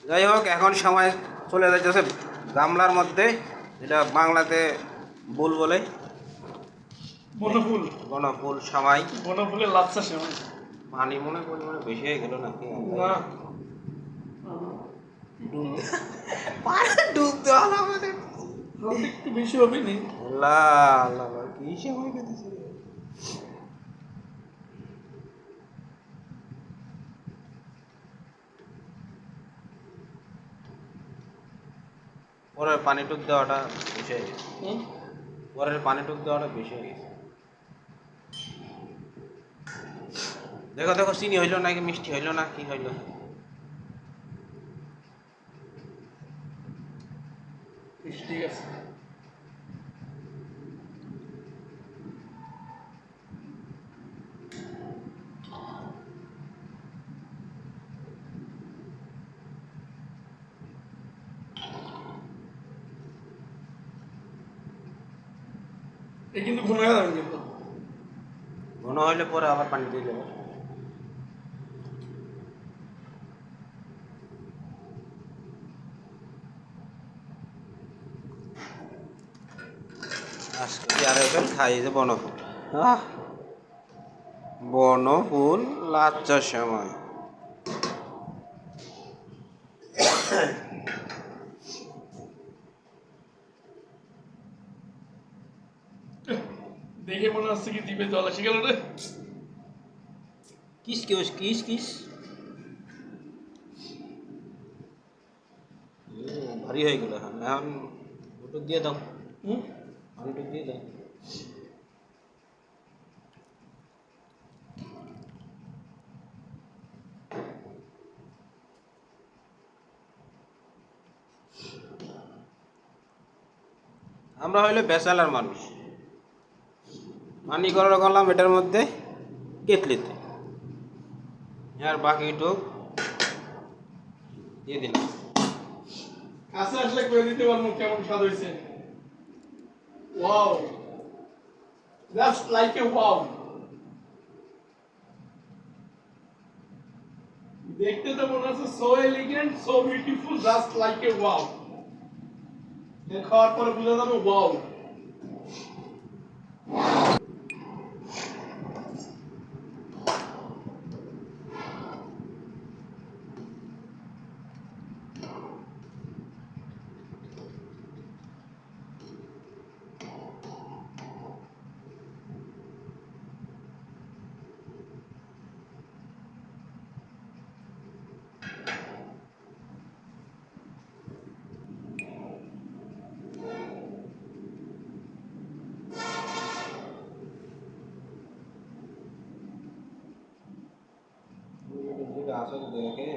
যাই হোক, এখন সময় চলে যাইতেছে গামলার মধ্যে, এটা বাংলাতে বুল বলে, বনফুল। গণফুল সামাই। বনফুলের লাচ্ছা সেমাই। পানি মনে পরিমাণে বেশি হয়ে গেল নাকি? না, ডুব ডুব দেওয়া আমাদের হাতে একটু বেশি হবে নি। লা লা লা, কি সময় কেটেছে। পরের পানি টুক দেওয়াটা বেশি হয়ে গেছে, পরের পানি টুক দেওয়াটা বেশি হয়ে গেছে। দেখো দেখো, চিনি হইলো নাকি মিষ্টি হইলো না কি হইলো? ঠিক আছে। এই কিন্তু ঘন হয়ে যাবে কিন্তু। ঘন হইলে পরে আবার পানি দিয়ে দেবো। আজকে আর একজন খাই যে বনফুল, বনফুল লাচ্চার সময়। দেখে মনে হচ্ছে কি দ্বীপে জল এসে গেল রে। কিস কিস কিস কিস, ভারী হয়ে গেল। এখন এখন ওটুক দিয়ে দাও, হুম, পানিটুক দিয়ে দাও। আমরা হইলে বেচালার মানুষ, পানি গরম করলাম এটার মধ্যে কেটলিতে, আর বাকিটুক দিয়ে দিলাম। কাছে আসলে করে দিতে পারবো কেমন স্বাদ হয়েছে। Wow, just like a wow. দেখতে তো মনে হচ্ছে so elegant, so beautiful, just like a wow. খাওয়ার পরে বুঝা যাবে ওয়াও। আসলে দেখে